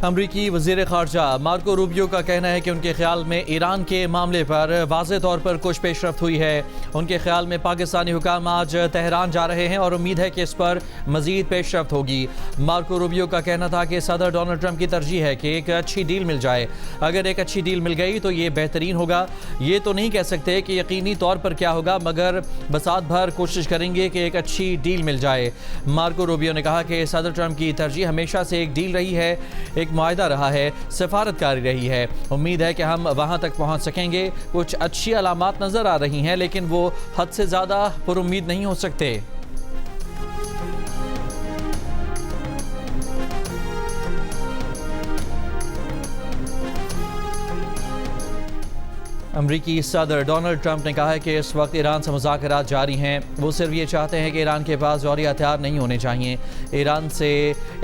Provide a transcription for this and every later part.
अमरीकी वज़ीर ख़ारजा Marco Rubio का कहना है कि उनके ख्याल में ईरान के मामले पर वाज़े तौर पर कुछ पेशरफ्त हुई है। उनके ख्याल में पाकिस्तानी हुकाम आज तेहरान जा रहे हैं और उम्मीद है कि इस पर मज़ीद पेशरफ्त होगी। मार्को रूबियो का कहना था कि सदर डोनाल्ड ट्रंप की तरजीह है कि एक अच्छी डील मिल जाए। अगर एक अच्छी डील मिल गई तो ये बेहतरीन होगा। ये तो नहीं कह सकते कि यकीनी तौर पर क्या होगा, मगर बसात भर कोशिश करेंगे कि एक अच्छी डील मिल जाए। मार्को रूबियो ने कहा कि सदर ट्रंप की तरजीह हमेशा से एक डील रही है, एक मुआहदा रहा है, सफारतकारी रही है। उम्मीद है कि हम वहां तक पहुंच सकेंगे। कुछ अच्छी अलामात नजर आ रही हैं, लेकिन वो हद से ज़्यादा पुरुम्मीद नहीं हो सकते। अमरीकी सदर डोनाल्ड ट्रंप ने कहा है कि इस वक्त ईरान से मुज़ाकरात जारी हैं। वो सिर्फ ये चाहते हैं कि ईरान के पास जौहरी हथियार नहीं होने चाहिए। ईरान से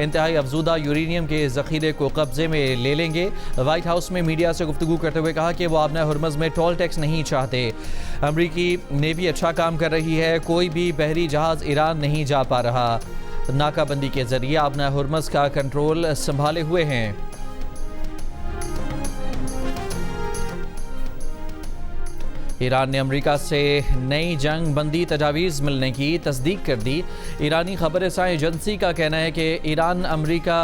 इंतहाई अफजूदा यूरेनियम के ज़ख़ीरे को कब्जे में ले लेंगे। वाइट हाउस में मीडिया से गुफ्तगू करते हुए कहा कि वो आबना हुर्मुज़ में टोल टैक्स नहीं चाहते। अमरीकी नेवी अच्छा काम कर रही है, कोई भी बहरी जहाज़ ईरान नहीं जा पा रहा। नाकाबंदी के ज़रिए आबना हुर्मुज़ का कंट्रोल संभाले हुए हैं। ईरान ने अमेरिका से नई जंग बंदी तजावीज़ मिलने की तस्दीक कर दी। ईरानी खबर-ए-रसानी एजेंसी का कहना है कि ईरान अमेरिका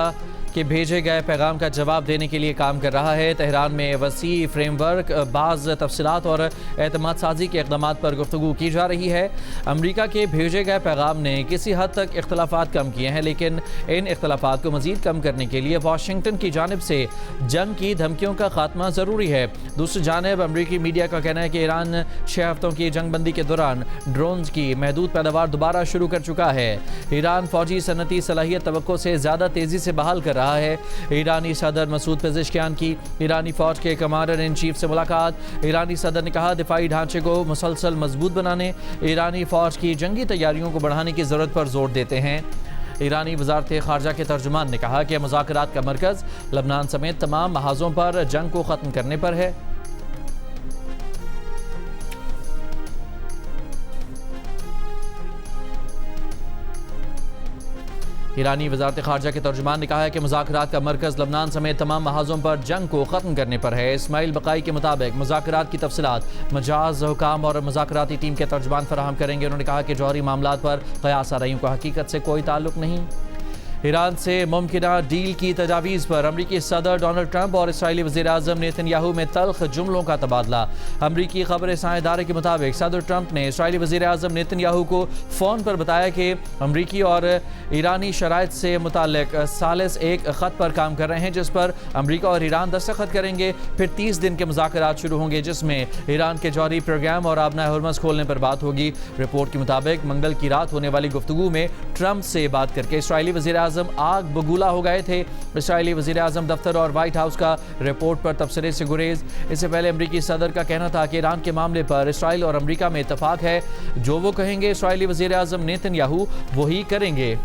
के भेजे गए पैगाम का जवाब देने के लिए काम कर रहा है। तेहरान में वसी फ्रेमवर्क, बाज़ तफसीलात और एतमाद साजी के इक़दामात पर गुफ्तगू की जा रही है। अमेरिका के भेजे गए पैगाम ने किसी हद तक इख्तलाफात कम किए हैं, लेकिन इन इख्तलाफात को मज़ीद कम करने के लिए वाशिंगटन की जानिब से जंग की धमकियों का खात्मा ज़रूरी है। दूसरी जानिब अमरीकी मीडिया का कहना है कि ईरान 6 हफ्तों की जंग बंदी के दौरान ड्रोन्स की महदूद पैदावार दोबारा शुरू कर चुका है। ईरान फौजी सनती सलाहियत तवक्को से ज़्यादा तेज़ी से बहाल कर रहा है। ईरानी सदर मसूद पेज़ेश्कियान की ईरानी फौज के कमांडर इन चीफ से मुलाकात। ईरानी सदर ने कहा दिफाई ढांचे को मुसलसल मजबूत बनाने, ईरानी फौज की जंगी तैयारियों को बढ़ाने की ज़रूरत पर जोर देते हैं। ईरानी वज़ारत ख़ारजा के तर्जुमान ने कहा कि मुज़ाकरात का मरकज़ लबनान समेत तमाम महाज़ों पर जंग को ख़त्म करने पर है। ईरानी वज़ारत ख़ारजा के तर्जुमान ने कहा है कि मुज़ाकरात का मरकज़ लबनान समेत तमाम महाज़ों पर जंग को ख़त्म करने पर है। इस्माइल बक़ाई के मुताबिक मुज़ाकरात की तफसीलात मजाज हुकाम और मुज़ाकराती टीम के तर्जुमान फराहम करेंगे। उन्होंने कहा कि जौहरी मामलात पर क़यास आराइयों का हकीकत से कोई ताल्लुक नहीं। ईरान से मुमकिना डील की तजावीज़ पर अमरीकी सदर डोनाल्ड ट्रंप और इसराइली वज़ीर आज़म नेतन्याहू में तल्ख जुमलों का तबादला। अमरीकी खबर-ए-रसानी इदारे के मुताबिक सदर ट्रंप ने इसराइली वज़ीर आज़म नेतन्याहू को फ़ोन पर बताया कि अमरीकी और ईरानी शराइत से मुताल्लिक सालिस एक ख़त पर काम कर रहे हैं, जिस पर अमरीका और ईरान दस्तखत करेंगे। फिर 30 दिन के मुज़ाकरात शुरू होंगे, जिसमें ईरान के जौहरी प्रोग्राम और आबना हुर्मुज़ खोलने पर बात होगी। रिपोर्ट के मुताबिक मंगल की रात होने वाली गुफ्तगू में ट्रंप से बात करके इसराइली वज़ीर आज़म आग बगूला हो गए थे। इसराइली वज़ीर आज़म दफ्तर और वाइट हाउस का रिपोर्ट पर तबसरे से गुरेज। इससे पहले अमरीकी सदर का कहना था कि ईरान के मामले पर इसराइल और अमरीका में इत्तफाक है। जो वो कहेंगे इसराइली वज़ीर आज़म नेतन्याहू वही करेंगे।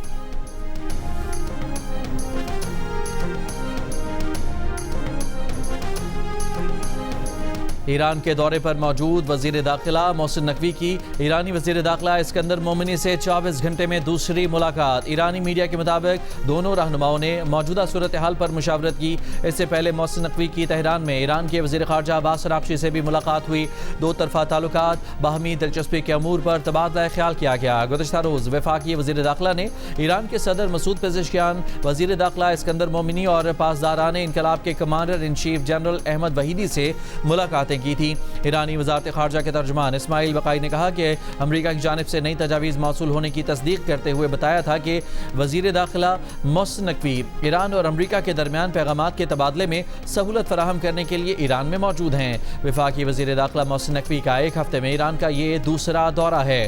ईरान के दौरे पर मौजूद वज़ीर दाखिला मोहसिन नकवी की ईरानी वज़ीर दाखिला इस्कंदर मोमिनी से 24 घंटे में दूसरी मुलाकात। ईरानी मीडिया के मुताबिक दोनों रहनुमाओं ने मौजूदा सूरत हाल पर मुशावरत की। इससे पहले मोहसिन नकवी की तेहरान में ईरान के वज़ीर ख़ारजा अब्बास अराग़ची से भी मुलाकात हुई। दो तरफ़ा ताल्लुकात, बाहमी दिलचस्पी के अमूर पर तबादला ख्याल किया गया। गुज़श्ता रोज़ वफ़ाक़ी वज़ीर दाखिला ने ईरान के सदर मसूद पेज़ेश्कियान, वज़ीर दाखिला इस्कंदर मोमिनी और पासदारान इनकलाब के commander in chief general Ahmad Vahidi से मुलाकातें की थी। ईरानी वज़ारत ख़ारजा के तर्जुमान इस्माइल बक़ाई ने कहा कि अमरीका की जानिब से नई तजावीज़ मौसूल होने की तस्दीक करते हुए बताया था कि वज़ीर दाखिला मोहसिन नकवी ईरान और अमरीका के दरमियान पैगामात के तबादले में सहूलत फराहम करने के लिए ईरान में मौजूद हैं। वफ़ाक़ी वज़ीर दाखिला मोहसिन नकवी का एक हफ्ते में ईरान का ये दूसरा दौरा है।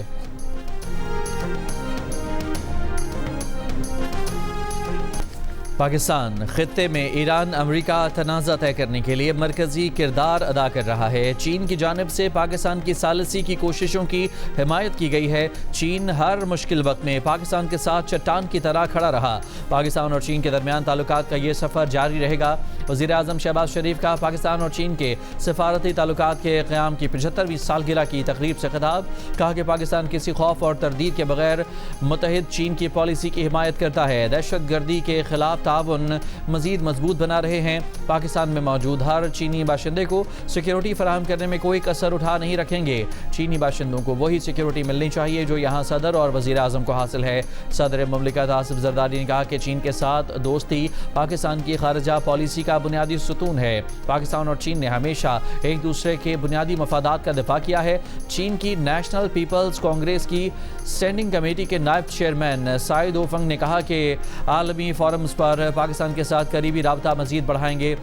पाकिस्तान खित्ते में ईरान अमरीका तनाज़ा तय करने के लिए मरकज़ी किरदार अदा कर रहा है। चीन की जानिब से पाकिस्तान की सालिसी की कोशिशों की हिमायत की गई है। चीन हर मुश्किल वक्त में पाकिस्तान के साथ चट्टान की तरह खड़ा रहा। पाकिस्तान और चीन के दरमियान ताल्लुकात का ये सफ़र जारी रहेगा। वज़ीर आज़म शहबाज शरीफ का पाकिस्तान और चीन के सफारती ताल्लुकात के क़याम की 75वीं सालगिरह की तकरीब से खिताब। कहा कि पाकिस्तान किसी खौफ और तरदीद के बगैर मुत्तहिद चीन की पॉलिसी की हिमायत करता है। दहशत गर्दी के खिलाफ ताउन मजीद मजबूत बना रहे हैं। पाकिस्तान में मौजूद हर चीनी बाशिंदे को सिक्योरिटी फराहम करने में कोई कसर उठा नहीं रखेंगे। चीनी बाशिंदों को वही सिक्योरिटी मिलनी चाहिए जो यहाँ सदर और वज़ीर आज़म को हासिल है। सदर मुमलिकत आसिफ जरदारी ने कहा कि चीन के साथ दोस्ती पाकिस्तान की खारजा पॉलिसी का बुनियादी सुतून है। पाकिस्तान और चीन ने हमेशा एक दूसरे के बुनियादी मफादात का दिफा किया है। चीन की नेशनल पीपल्स कांग्रेस की स्टैंडिंग कमेटी के नायब चेयरमैन साइद ओफंग ने कहा कि आलमी फोरम्स पर पाकिस्तान के साथ करीबी राबता मजीद बढ़ाएंगे।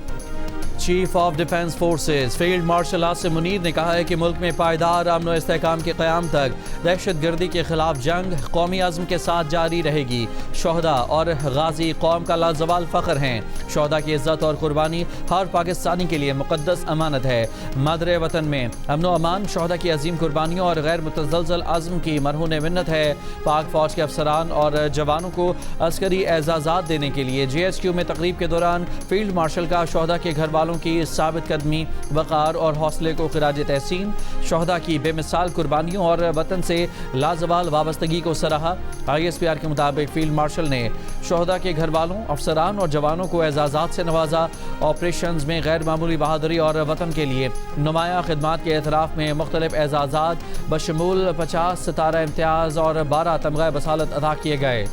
Chief of defence forces field marshal Asim Munir ने कहा है कि मुल्क में पायदार अमन और इस्तेहकाम के क़याम तक दहशत गर्दी के खिलाफ जंग कौमी अज़्म के साथ जारी रहेगी। शोहदा और गाजी कौम का लाजवाल फ़ख्र हैं। शोहदा की इज़्ज़त और कुर्बानी हर पाकिस्तानी के लिए मुक़द्दस अमानत है। मादरे वतन में अमन व अमान शोहदा की अजीम कुर्बानियों और गैर मुतज़लज़ल अज़्म की मरहून मिन्नत है। पाक फ़ौज के अफसरान और जवानों को अस्करी एजाज़ात देने के लिए JSQ में तकरीब के दौरान फील्ड मार्शल का शोहदा के घर वालों की साबित कदमी, वक़ार और हौसले को खिराज तहसीन। शोहदा की बेमिसाल कुर्बानियों और वतन से लाजवाल वाबस्तगी को सराहा। ISPR के मुताबिक फील्ड मार्शल ने शोहदा के घर वालों, अफसरान और जवानों को एजाज़ात से नवाजा। ऑपरेशंस में गैर मामूली बहादुरी और वतन के लिए नुमाया खिदमात के एतराफ़ में मुख्तलिफ एजाज़ात बशमूल 50 सितारा इम्तियाज़ और 12 तमग़ा बसालत अदा किए गए।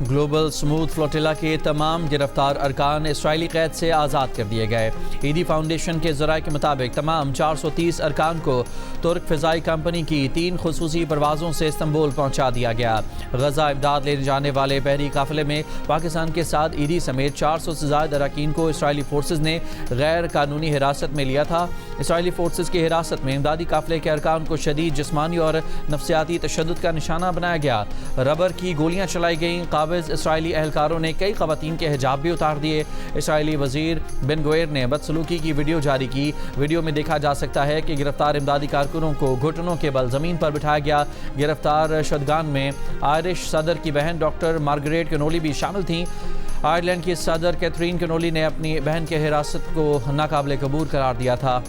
ग्लोबल स्मूथ फ्लोटिला के तमाम गिरफ्तार अरकान इसराइली कैद से आज़ाद कर दिए गए। ईदी फाउंडेशन के ज़राए के मुताबिक तमाम 430 अरकान को तुर्क फ़िज़ाई कंपनी की 3 खुसूसी परवाज़ों से इस्तंबुल पहुँचा दिया गया। गज़ा इमदाद लेने जाने वाले बहरी काफ़िले में पाकिस्तान के साथ ईदी समेत 400 से ज़ायद अरकान को इसराइली फोर्सेज ने गैर कानूनी हिरासत में लिया था। इसराइली फोर्सेज की हिरासत में इमदादी काफ़िले के अरकान को शदीद जिस्मानी और नफ्सियाती तशद्दुद का निशाना बनाया गया। रबर की गोलियाँ चलाई गईं। इसराइली एहलकारों ने कई ख़वातीन के हिजाब भी उतार दिए। इसराइली वज़ीर बिन गोयर ने बदसलूकी की वीडियो जारी की। वीडियो में देखा जा सकता है कि गिरफ्तार इमदादी कारकुनों को घुटनों के बल ज़मीन पर बिठाया गया। गिरफ्तार शुदगान में आयरिश सदर की बहन डॉक्टर मार्गरेट कनोली भी शामिल थीं। आयरलैंड की सदर कैथरीन कनोली ने अपनी बहन के हिरासत को नाकाबिले कबूल करार दिया था।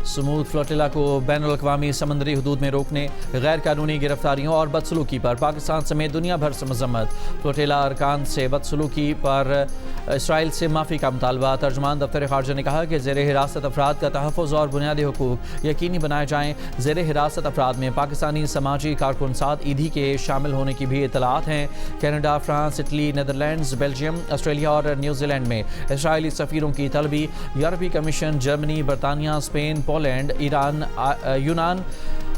स्मूथ फ्लोटिला को बैनुल-अक़वामी समंदरी हदूद में रोकने, गैर कानूनी गिरफ्तारियों और बदसलूकी पर पाकिस्तान समेत दुनिया भर से मजम्मत। फ्लोटिला अरकान से बदसलूकी पर इसराइल से माफ़ी का मुतालबा। तर्जुमान दफ्तर ख़ारजा ने कहा कि ज़ेर हिरासत अफराद का तहफ़्फ़ुज़ और बुनियादी हुकूक यकीनी बनाए जाएँ। ज़ेर हिरासत अफराद में पाकिस्तानी समाजी कारकुन साद ईदी के शामिल होने की भी इतलात हैं। Canada, France, Italy, Netherlands, Belgium, Australia और न्यूजीलैंड में इसराइली सफ़ीरों की तलबी। यूरोपीय कमीशन, जर्मनी, बरतानिया, स्पेन, पोलैंड, ईरान, यूनान,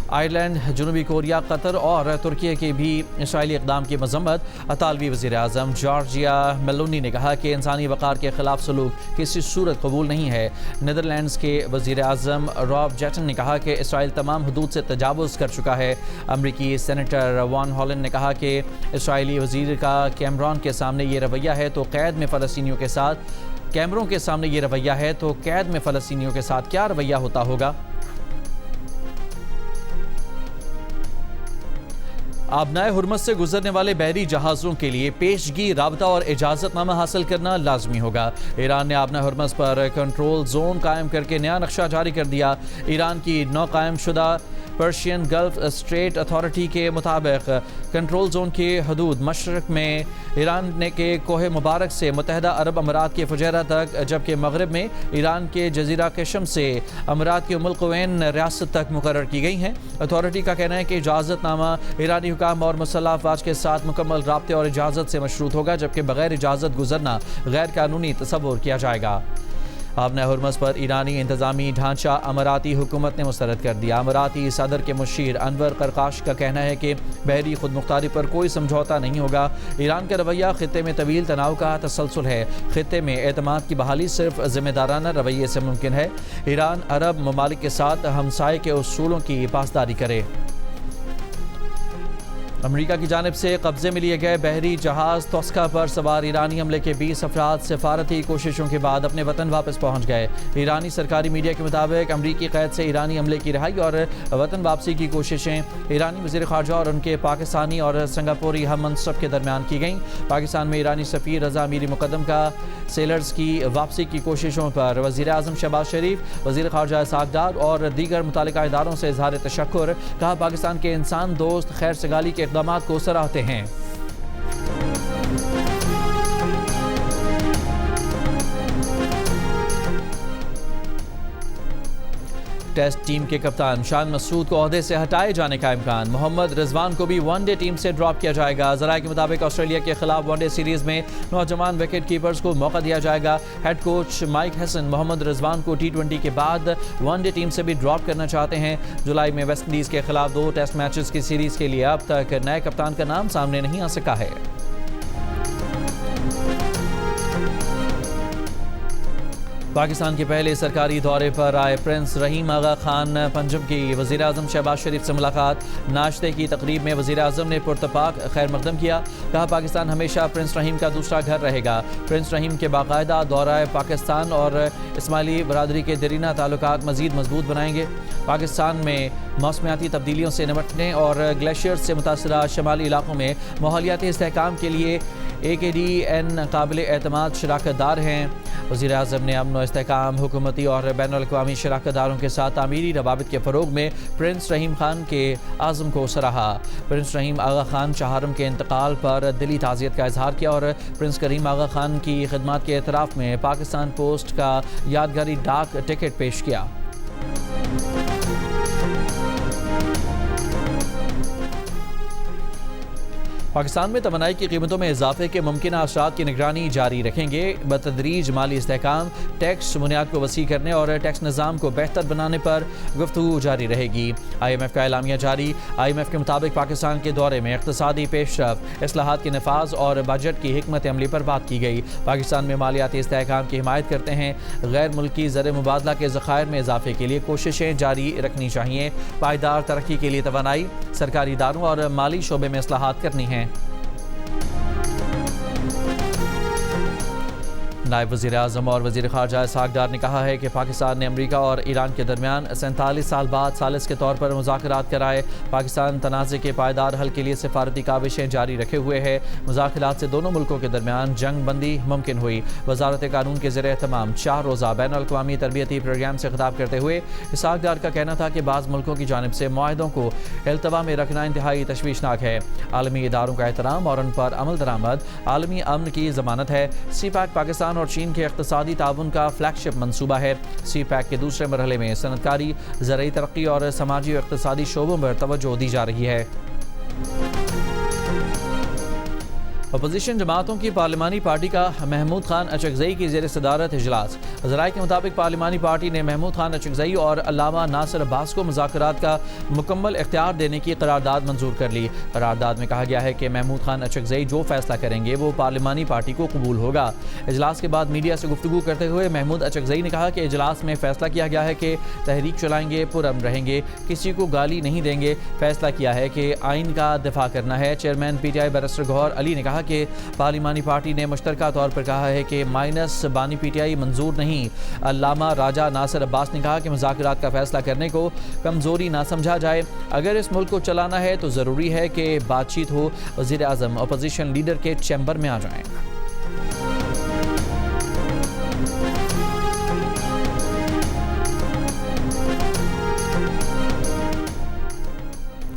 आयरलैंड, जनूबी कोरिया, कतर और तुर्की के भी इसराइली इक़दाम की मजम्मत। इतालवी वज़ीर आज़म जॉर्जिया मेलोनी ने कहा कि इंसानी वक़ार के ख़िलाफ़ सलूक किसी सूरत कबूल नहीं है। नीदरलैंड्स के वज़ीर आज़म रॉब जेटन ने कहा कि इसराइल तमाम हदूद से तजावुज़ कर चुका है। अमरीकी सेनेटर वॉन हॉलन ने कहा कि इसराइली वज़ीर का कैमरून के सामने ये रवैया है तो कैद में फ़लस्तीनियों के साथ कैमरों के सामने ये रवैया है तो कैद में फ़लस्तीनियों के साथ क्या रवैया होता होगा। आबनाए हुर्मस से गुजरने वाले बहरी जहाज़ों के लिए पेशगी, राबता और इजाज़तनामा हासिल करना लाजमी होगा। ईरान ने आबनाए हुर्मस पर कंट्रोल जोन कायम करके नया नक्शा जारी कर दिया। ईरान की नौ कायम शुदा पर्शियन गल्फ स्ट्रेट अथॉरिटी के मुताबिक कंट्रोल जोन के हदूद मशरक़ में ईरान ने के कोहे मुबारक से मुत्तहदा अरब अमारात के फुजैरा तक, जबकि मगरब में ईरान के जजीरा कशम से अमारात के मुल्क़वैन रियासत तक मुकर्रर की गई हैं। अथॉरिटी का कहना है कि इजाज़तनामा ईरानी हुकाम और मुसल्लह अफ़वाज के साथ मुकम्मल राब्ते और इजाज़त से मशरूत होगा, जबकि बगैर इजाज़त गुजरना गैर कानूनी तसव्वुर किया जाएगा। आबनाए हुर्मस पर ईरानी इंतज़ामी ढांचा अमाराती हुकूमत ने मुस्तरद कर दिया। अमाराती सदर के मुशीर अनवर करकाश का कहना है कि बहरी खुद मुख्तारी पर कोई समझौता नहीं होगा। ईरान का रवैया खित्ते में तवील तनाव का तसलसल है। खित्ते में एतमाद की बहाली सिर्फ ज़िम्मेदाराना रवैये से मुमकिन है। ईरान अरब ममालिक के साथ हमसाये के उसूलों की पासदारी करे। अमेरिका की जानिब से कब्जे में लिए गए बहरी जहाज तोस्का पर सवार ईरानी हमले के 20 अफराद सिफारती कोशिशों के बाद अपने वतन वापस पहुंच गए। ईरानी सरकारी मीडिया के मुताबिक अमरीकी कैद से ईरानी हमले की रिहाई और वतन वापसी की कोशिशें ईरानी वज़ीर ख़ारजा और उनके पाकिस्तानी और सिंगापुरी हम मनसब के दरमियान की गईं। पाकिस्तान में ईरानी सफ़ीर रज़ा अमीरी मुक़द्दम का सेलर्स की वापसी की कोशिशों पर वज़ीर आज़म शहबाज शरीफ, वज़ीर ख़ारजा इसहाक़ डार और दीगर मुतल्लिका इदारों से इज़हार तशक्कुर। कहा, पाकिस्तान के इंसान दोस्त खैर सगाली के इक़दामात को सराहते हैं। टेस्ट टीम के कप्तान शान मसूद को ओहदे से हटाए जाने का इम्कान। मोहम्मद रिजवान को भी वनडे टीम से ड्रॉप किया जाएगा। ज़राए के मुताबिक ऑस्ट्रेलिया के खिलाफ वनडे सीरीज में नौजवान विकेट कीपर्स को मौका दिया जाएगा। Head coach Mike Hesson Mohammad Rizwan को T20 के बाद वनडे टीम से भी ड्रॉप करना चाहते हैं। जुलाई में वेस्ट इंडीज़ के खिलाफ 2 टेस्ट मैचेस की सीरीज के लिए अब तक नए कप्तान का नाम सामने नहीं आ सका है। पाकिस्तान के पहले सरकारी दौरे पर आए प्रिंस रहीम आगा खान पंजब की वज़ीर आज़म शहबाज शरीफ से मुलाकात। नाश्ते की तकरीब में वज़ीर आज़म ने पुरतपाक खैर मकदम किया। कहा, पाकिस्तान हमेशा प्रिंस रहीम का दूसरा घर रहेगा। प्रिंस रहीम के बाकायदा दौरा पाकिस्तान और इस्माइली बरादरी के दरीना ताल्लुकात मज़ीद मजबूत बनाएंगे। पाकिस्तान में मौसमियाती तब्दीलियों से निपटने और ग्लेशियर्स से मुतासरा शमाली इलाकों में माहौलियाती इस्तेहकाम के लिए AKDN काबिल एतमाद शराकतदार हैं। वज़ीर आज़म ने अमन व इस्तेहकाम, हुकूमती और बैनुल-अक़वामी शराकतदारों के साथ तामीरी रवाबित के फ़रोग में प्रिंस रहीम खान के आज़म को सराहा। प्रिंस रहीम आगा खान चहारम के इंतकाल पर दिली ताज़ियत का इजहार किया और प्रिंस करीम आगा खान की खिदमत के एतराफ़ में पाकिस्तान पोस्ट का यादगारी डाक टिकट पेश किया। पाकिस्तान में तवानाई की कीमतों में इजाफे के मुमकिन असरात की निगरानी जारी रखेंगे। बतदरीज माली इस्तेहकाम, टैक्स बुनियाद को वसी करने और टैक्स निज़ाम को बेहतर बनाने पर गुफ्तगू जारी रहेगी। IMF का एलामिया जारी। IMF के मुताबिक पाकिस्तान के दौरे में इक़्तिसादी पेशरफ़्त, इस्लाहात के नफाज और बजट की हिकमत अमली पर बात की गई। पाकिस्तान में मालियाती इस्तेहकाम की हिमायत करते हैं। गैर मुल्की ज़र मुबादला के ज़खायर में इजाफे के लिए कोशिशें जारी रखनी चाहिए। पायदार तरक्की के लिए तवानाई, सरकारी इदारों और माली शोबे में इस्लाहात करनी है। नायब वज़ीर आज़म और वज़ीर ख़ारजा इसहाक़ डार ने कहा है कि पाकिस्तान ने अमरीका और ईरान के दरमियान 47 साल बाद सालिस के तौर पर मुज़ाकरात कराए। पाकिस्तान तनाज़े के पायदार हल के लिए सिफारती काविशें जारी रखे हुए है। मुज़ाकरात से दोनों मुल्कों के दरमियान जंग बंदी मुमकिन हुई। वज़ारत कानून के ज़रिए तमाम 4 रोज़ा बैनुल-अक़वामी तरबियती प्रोग्राम से खिताब करते हुए इसहाक़ डार का कहना था कि बाज़ मुल्कों की जानिब से मुआहदों को इल्तवा में रखना इंतहाई तशवीशनाक है। आलमी इदारों का एहतराम और उन पर अमल दरामद आलमी अमन की ज़मानत है। CPEC पाकिस्तान और चीन के इक़्तिसादी ताउन का फ्लैगशिप मंसूबा है। CPEC के दूसरे मरहले में सनअतकारी, ज़राई तरक्की और समाजी और इक़्तिसादी शोबों पर तवज्जो दी जा रही है। अपोजिशन जमातों की पार्लिमानी पार्टी का महमूद खान अचकज़ई की ज़ेर सदारत इजलास। ज़राए के मुताबिक पार्लिमानी पार्टी ने महमूद खान अचकज़ई और अल्लामा नासिर अब्बास को मुज़ाकरात का मुकम्मल इख्तियार देने की करारदाद मंजूर कर ली। करारदाद में कहा गया है कि महमूद खान अचकज़ई जो फैसला करेंगे वो पार्लिमानी पार्टी को कबूल होगा। इजलास के बाद मीडिया से गुफ्तगू करते हुए महमूद अचकज़ई ने कहा कि इजलास में फैसला किया गया है कि तहरीक चलाएंगे, पुरअमन रहेंगे, किसी को गाली नहीं देंगे। फैसला किया है कि आइन का दिफा करना है। Chairman PTI barrister Gohar Ali ने कहा कि पार्लिमानी पार्टी ने मुश्तरका तौर पर कहा है कि माइनस बानी PTI मंजूर नहीं। अल्लामा राजा नासिर अब्बास ने कहा कि मुज़ाकरात का फैसला करने को कमज़ोरी ना समझा जाए। अगर इस मुल्क को चलाना है तो ज़रूरी है कि बातचीत हो। वज़ीर आज़म अपोजिशन लीडर के चैम्बर में आ जाएं।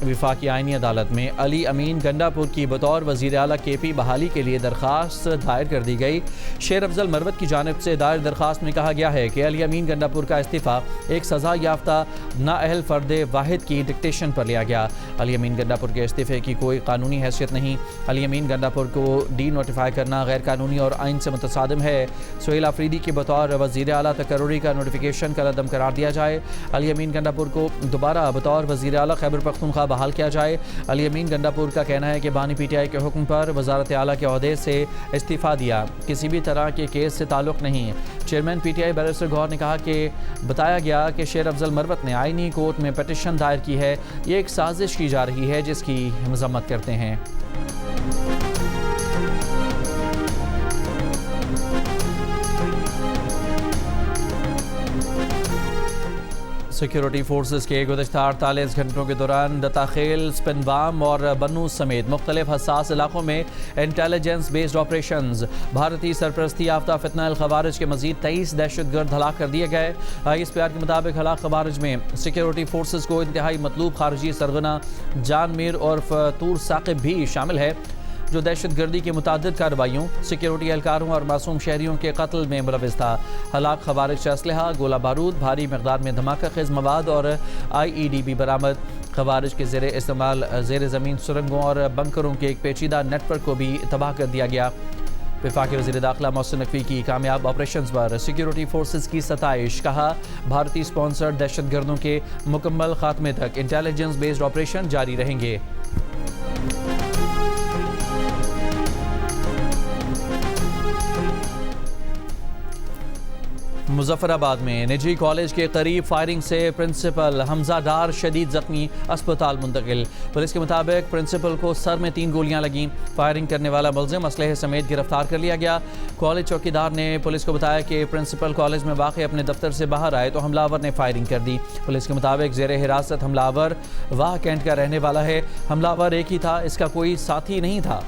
वफाकी आईनी अदालत में अली अमीन गंडापुर की बतौर वज़ीर आला KP बहाली के लिए दरख्वास्त दायर कर दी गई। शेर अफजल मरवत की जानिब से दायर दरख्वास्त में कहा गया है कि अली अमीन गंडापुर का इस्तीफ़ा एक सज़ा याफ्ता नाअहल फ़र्द वाहिद की डिक्टेशन पर लिया गया। अली अमीन गंडापुर के इस्तीफ़े की कोई कानूनी हैसियत नहीं। अली अमीन गंडापुर को डी-नोटिफाई करना गैर कानूनी और आइन से मुतसादिम है। सुहेल आफरीदी की बतौर वज़ीर आला तकर्रुरी का नोटिफिकेशन कल अदम करार दिया जाए। अली अमीन गंडापुर को दोबारा बतौर वज़ीर आला खैबर पख्तूनख्वा बहाल बहाल किया जाए। अली अमीन गंडापुर का कहना है कि बानी PTI के हुक्म पर वजारत आला के ओहदे से इस्तीफ़ा दिया, किसी भी तरह के केस से ताल्लुक़ नहीं। चेयरमैन PTI बैरिस्टर गौहर ने कहा कि बताया गया कि शेर अफजल मरवत ने आईनी कोर्ट में पटिशन दायर की है, ये एक साजिश की जा रही है जिसकी मजम्मत करते हैं। सिक्योरिटी फोर्सेस के गुज़श्ता 48 घंटों के दौरान दत्ताखेल, स्पिनबाम और बन्नू समेत मुख्तलिफ हसास इलाकों में इंटेलिजेंस बेस्ड ऑपरेशंस। भारतीय सरपरस्ती याफ्ता फितना खवारिज के मजीद 23 दहशतगर्द हलाक कर दिए गए। ISPR के मुताबिक हलाक खवारिज में सिक्योरिटी फोर्सेस को इंतहाई मतलूब खारजी सरगना जान मीर और फतूर साकिब भी शामिल है, जो दहशतगर्दी की मुतादिद कार्रवाइयों, सिक्योरिटी एहलकारों और मासूम शहरियों के कत्ल में मुलविस था। हलाक खवारिज से असलहा, गोला बारूद, भारी मकदार में धमाका खेज मवाद और IED भी बरामद। खवारिज के ज़ेरे इस्तेमाल ज़ेर ज़मीन सुरंगों और बंकरों के एक पेचीदा नेटवर्क को भी तबाह कर दिया गया। वफाकी वज़ीर दाखिला मोहसिन नकवी की कामयाब ऑपरेशन पर सिक्योरिटी फोर्सेस की सताइश। कहा, भारतीय स्पॉन्सर्ड दहशतगर्दों के मुकम्मल खात्मे तक इंटेलिजेंस बेस्ड ऑपरेशन जारी रहेंगे। मुजफ्फराबाद में निजी कॉलेज के करीब फायरिंग से प्रिंसिपल हमजा डार शदीद जख्मी, अस्पताल मुंतकिल। पुलिस के मुताबिक प्रिंसिपल को सर में 3 गोलियां लगीं। फायरिंग करने वाला मुलजिम असलहे समेत गिरफ्तार कर लिया गया। कॉलेज चौकीदार ने पुलिस को बताया कि प्रिंसिपल कॉलेज में वाक़ अपने दफ्तर से बाहर आए तो हमलावर ने फायरिंग कर दी। पुलिस के मुताबिक ज़ेर हिरासत हमलावर वाह कैंट का रहने वाला है। हमलावर एक ही था, इसका कोई साथी नहीं था।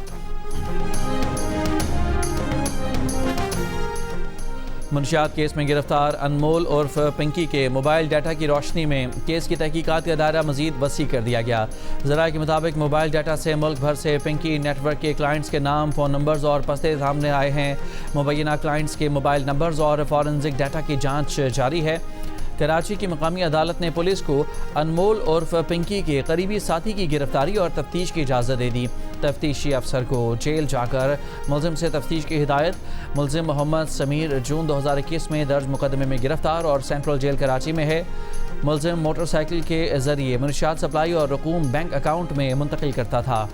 मुंशियात केस में गिरफ्तार अनमोल उर्फ पिंकी के मोबाइल डाटा की रोशनी में केस की तहकीकात का दायरा मजीद वसी कर दिया गया। ज़राए के मुताबिक मोबाइल डाटा से मुल्क भर से पिंकी नेटवर्क के क्लाइंट्स के नाम, फ़ोन नंबर्स और पते सामने आए हैं। मुबैना क्लाइंट्स के मोबाइल नंबर्स और फॉरेंसिक डाटा की जाँच जारी है। कराची की मकामी अदालत ने पुलिस को अनमोल उर्फ पिंकी के करीबी साथी की गिरफ्तारी और तफ्तीश की इजाज़त दे दी। तफ्तीशी अफसर को जेल जाकर मुलजिम से तफ्तीश की हिदायत। मुलजिम मोहम्मद समीर जून 2021 में दर्ज मुकदमे में गिरफ्तार और सेंट्रल जेल कराची में है। मुलजिम मोटरसाइकिल के जरिए मुनशियात सप्लाई और रकूम बैंक अकाउंट में मुंतकिल करता था।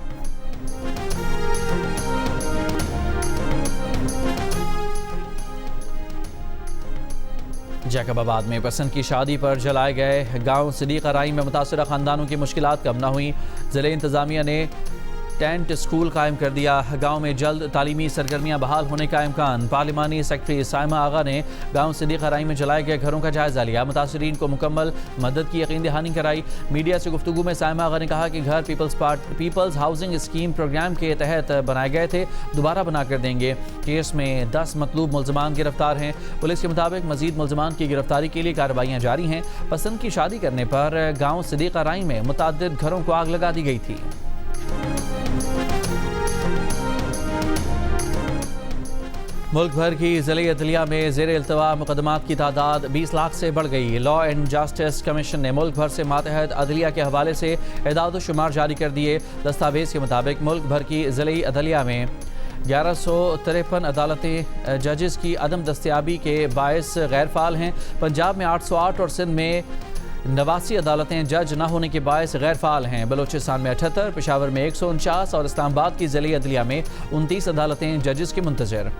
जैकबाबाद में पसंद की शादी पर जलाए गए गांव सिद्दीक़ा राई में मुतासरा खानदानों की मुश्किलात कम न हुई। ज़िले इंतज़ामिया ने टेंट स्कूल कायम कर दिया। गांव में जल्द तालीमी सरगर्मियां बहाल होने का इम्कान। पार्लिमानी सेक्रेटरी साइमा आगा ने गांव सिद्दीक़ा राई में जलाए गए घरों का जायजा लिया। मुतासरीन को मुकम्मल मदद की यकीन दहानी कराई। मीडिया से गुफ्तगू में साइमा आगा ने कहा कि घर पीपल्स हाउसिंग स्कीम प्रोग्राम के तहत बनाए गए थे, दोबारा बना कर देंगे। केस में 10 मतलूब मुलजमान गिरफ्तार हैं। पुलिस के मुताबिक मजीद मुलजमान की गिरफ्तारी के लिए कार्रवाइयाँ जारी हैं। पसंद की शादी करने पर गाँव सिद्दीक़ा राई में मुतअद्दिद घरों को आग लगा दी गई थी। मुल्क भर की ज़िले अदलिया में ज़ेर इल्तवा मुकदमात की तादाद 20 लाख से बढ़ गई। लॉ एंड जस्टिस कमीशन ने मुल्क भर से मातहत अदलिया के हवाले से एदाद शुमार जारी कर दिए। दस्तावेज़ के मुताबिक मुल्क भर की ज़िले अदलिया में 1153 अदालतें जजेस की अदम दस्तियाबी के बायस गैर फ़ाल हैं। पंजाब में 808 और सिंध में 89 अदालतें जज न होने के बायस गैर फ़ाल हैं। बलोचिस्तान में 78, पेशावर में 149 और इस्लामाबाद की ज़िले अदलिया में 29 अदालतें जजेस की मुंतज़र।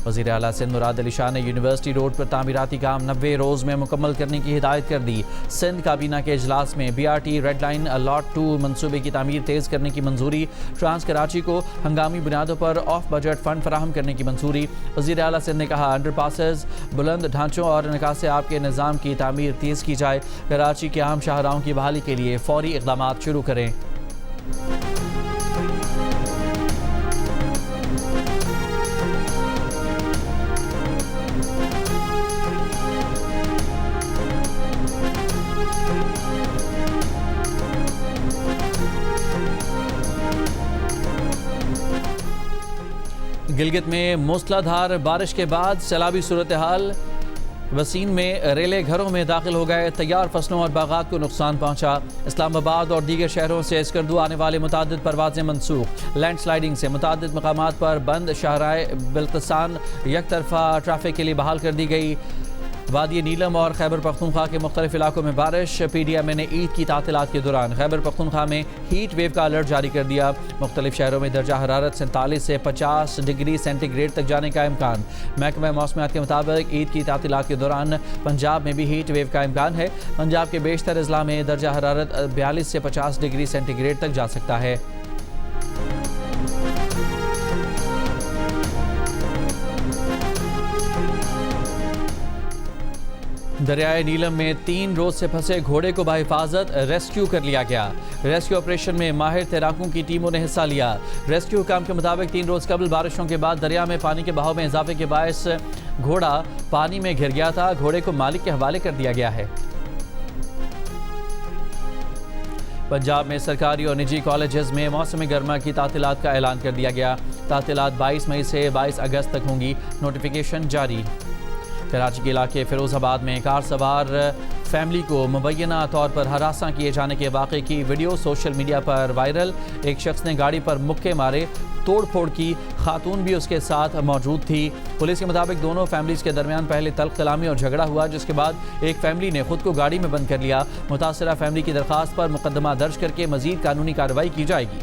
वज़ीर आला सिंध मुराद अली शाह ने यूनिवर्सिटी रोड पर तामीराती काम 90 रोज़ में मुकम्मल करने की हिदायत कर दी। सिंध काबीना के इजलास में BRT रेड लाइन लॉट 2 मनसूबे की तामीर तेज़ करने की मंजूरी। ट्रांस कराची को हंगामी बुनियादों पर ऑफ बजट फ़ंड फराहम करने की मंजूरी। वज़ीर आला सिंध ने कहा, अंडरपासेस, बुलंद ढांचों और निकास आब के निज़ाम की तामीर तेज़ की जाए। कराची के आम शाहराहों की बहाली के लिए फौरी इक़दामात शुरू करें। गिलगित में मूसलाधार बारिश के बाद सैलाबी सूरत हाल। वसीन में रेले घरों में दाखिल हो गए। तैयार फसलों और बागात को नुकसान पहुंचा। इस्लामाबाद और दीगर शहरों से इसकरदू आने वाले मुतादिद परवाजें मनसूख। लैंड स्लाइडिंग से मुतादिद मकामात पर बंद शाहराए बिल्तसान एक तरफा ट्रैफिक के लिए बहाल कर दी गई। वादी नीलम और खैबर पख्तूनख्वा के मुख्तलिफ इलाकों में बारिश। PDMA ने ईद की तातीलात के दौरान खैबर पख्तूनख्वा में हीट वेव का अलर्ट जारी कर दिया। मुख्तलिफ शहरों में दर्जा हरारत 47 से 50 डिग्री सेंटीग्रेड तक जाने का इम्कान। महकमा मौसमियात के मुताबिक ईद की तातीलात के दौरान पंजाब में भी हीट वेव का इम्कान है। पंजाब के बेशतर अजला में दर्जा हरारत 42 से 50 डिग्री सेंटीग्रेड तक जा सकता है। दरियाए नीलम में 3 रोज से फंसे घोड़े को बाहिफाजत रेस्क्यू कर लिया गया। रेस्क्यू ऑपरेशन में माहिर तैराकों की टीमों ने हिस्सा लिया। रेस्क्यू हुकाम के मुताबिक 3 रोज कबल बारिशों के बाद दरिया में पानी के बहाव में इजाफे के बायस घोड़ा पानी में घिर गया था। घोड़े को मालिक के हवाले कर दिया गया है। पंजाब में सरकारी और निजी कॉलेजेस में मौसम गर्मा की तातीलात का ऐलान कर दिया गया। तातीलात 22 मई से 22 अगस्त तक होंगी। नोटिफिकेशन जारी। कराची के इलाके फिरोजाबाद में कार सवार फैमिली को मुबैना तौर पर हरासा किए जाने के वाक़े की वीडियो सोशल मीडिया पर वायरल। एक शख्स ने गाड़ी पर मुक्के मारे, तोड़ फोड़ की। खातून भी उसके साथ मौजूद थी। पुलिस के मुताबिक दोनों फैमिलीज के दरमियान पहले तल्ख कलामी और झगड़ा हुआ, जिसके बाद एक फैमिली ने खुद को गाड़ी में बंद कर लिया। मुतासरा फैमिली की दरख्वास्त पर मुकदमा दर्ज करके मजीद कानूनी कार्रवाई की जाएगी।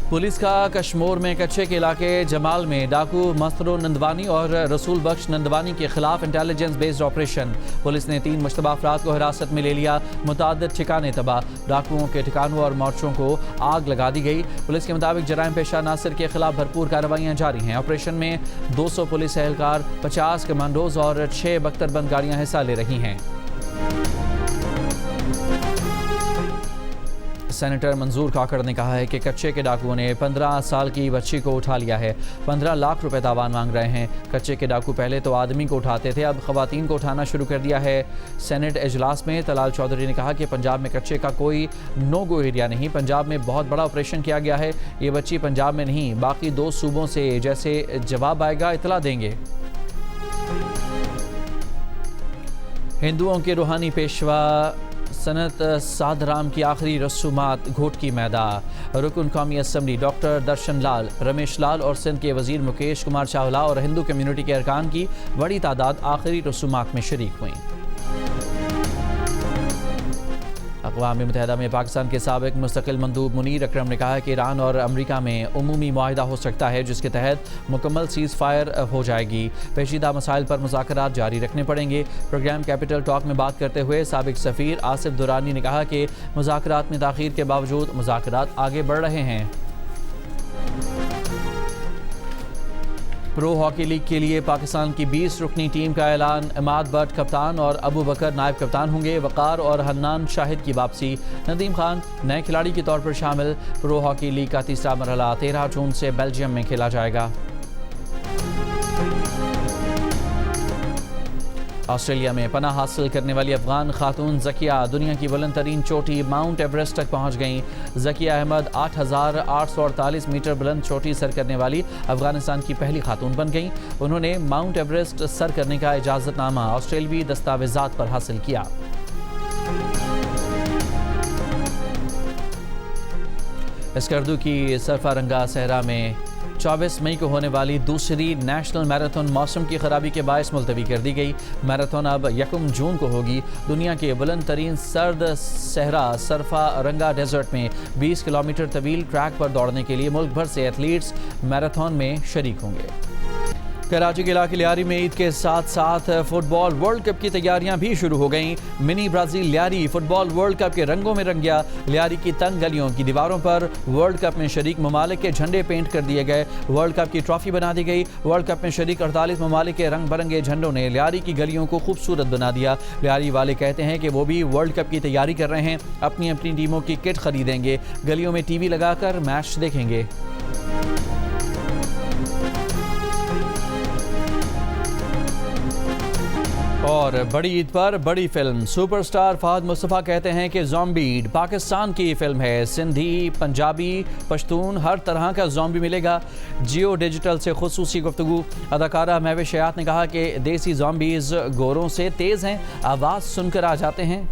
पुलिस का कश्मोर में कच्चे के इलाके जमाल में डाकू मस्तरो नंदवानी और रसूल बख्श नंदवानी के खिलाफ इंटेलिजेंस बेस्ड ऑपरेशन। पुलिस ने 3 मुश्तबा अफराद को हिरासत में ले लिया। मुताद्दिद ठिकाने तबाह। डाकुओं के ठिकानों और मोर्चों को आग लगा दी गई। पुलिस के मुताबिक जराइम पेशा नासिर के खिलाफ भरपूर कार्रवाइयाँ जारी हैं। ऑपरेशन में 200 पुलिस एहलकार, 50 कमांडोज और 6 बख्तरबंद गाड़ियाँ हिस्सा ले रही हैं। सेनेटर मंजूर काकड़ ने कहा है कि कच्चे के डाकुओं ने 15 साल की बच्ची को उठा लिया है। 15 लाख रुपए तावान मांग रहे हैं। कच्चे के डाकू पहले तो आदमी को उठाते थे, अब खवातीन को उठाना शुरू कर दिया है। सेनेट इजलास में तलाल चौधरी ने कहा कि पंजाब में कच्चे का कोई नो गो एरिया नहीं। पंजाब में बहुत बड़ा ऑपरेशन किया गया है। ये बच्ची पंजाब में नहीं, बाकी 2 सूबों से जैसे जवाब आएगा इतला देंगे। हिंदुओं के रूहानी पेशवा सनत साधराम की आखिरी रसूमात घोट की मैदान। रुकन कौमी असम्बली डॉक्टर दर्शन लाल, रमेश लाल और सिंध के वजीर मुकेश कुमार चावला और हिंदू कम्युनिटी के अरकान की बड़ी तादाद आखिरी रसूमात में शरीक हुई। अक़वाम मुत्तहिदा में पाकिस्तान के साबिक़ मुस्तकिल मंदूब मुनीर अकरम ने कहा कि ईरान और अमरीका में उमूमी मुआहिदा हो सकता है, जिसके तहत मुकम्मल सीज़ फायर हो जाएगी। पेचीदा मसाइल पर मुज़ाकरात जारी रखने पड़ेंगे। प्रोग्राम कैपिटल टॉक में बात करते हुए साबिक़ सफ़ीर आसिफ दुरानी ने कहा कि मुज़ाकरात में ताख़ीर के बावजूद मुज़ाकरात आगे बढ़ रहे हैं। प्रो हॉकी लीग के लिए पाकिस्तान की 20 रुकनी टीम का ऐलान। इमाद भट्ट कप्तान और अबू बकर नायब कप्तान होंगे। वक़ार और हन्नान शाहिद की वापसी। नदीम खान नए खिलाड़ी के तौर पर शामिल। प्रो हॉकी लीग का तीसरा मरहला 13 जून से बेल्जियम में खेला जाएगा। ऑस्ट्रेलिया में पनाह हासिल करने वाली अफगान खातून ज़किया दुनिया की बुलंद तरीन चोटी माउंट एवरेस्ट तक पहुंच गईं। ज़किया अहमद 8,848 मीटर बुलंद चोटी सर करने वाली अफगानिस्तान की पहली खातून बन गईं। उन्होंने माउंट एवरेस्ट सर करने का इजाज़तनामा ऑस्ट्रेलवी दस्तावेज़ात पर हासिल किया। स्कर्दू की सरफारंगा सहरा में 24 मई को होने वाली दूसरी नेशनल मैराथन मौसम की खराबी के बायस मुलतवी कर दी गई। मैराथन अब 1 जून को होगी। दुनिया के बुलंद तरीन सर्द सहरा सरफारंगा डेजर्ट में 20 किलोमीटर तवील ट्रैक पर दौड़ने के लिए मुल्क भर से एथलीट्स मैराथन में शरीक होंगे। कराची के इलाके लियारी में ईद के साथ साथ फुटबॉल वर्ल्ड कप की तैयारियां भी शुरू हो गईं। Mini Brazil Lyari football world cup के रंगों में रंग गया। लियारी की तंग गलियों की दीवारों पर वर्ल्ड कप में शरीक ममालिक के झंडे पेंट कर दिए गए। वर्ल्ड कप की ट्रॉफी बना दी गई। वर्ल्ड कप में शरीक 48 ममालिक के रंग बिरंगे झंडों ने लियारी की गलियों को खूबसूरत बना दिया। लियारी वाले कहते हैं कि वो भी वर्ल्ड कप की तैयारी कर रहे हैं। अपनी अपनी टीमों की किट खरीदेंगे। गलियों में टीवी लगाकर मैच देखेंगे। और बड़ी ईद पर बड़ी फिल्म। सुपरस्टार फहद मुस्तफ़ा कहते हैं कि ज़ॉम्बी पाकिस्तान की फिल्म है। सिंधी, पंजाबी, पश्तून हर तरह का ज़ॉम्बी मिलेगा। जियो डिजिटल से खुसूसी गुफ्तगू। अदाकारा महविश हयात ने कहा कि देसी ज़ॉम्बीज़ गोरों से तेज़ हैं, आवाज़ सुनकर आ जाते हैं।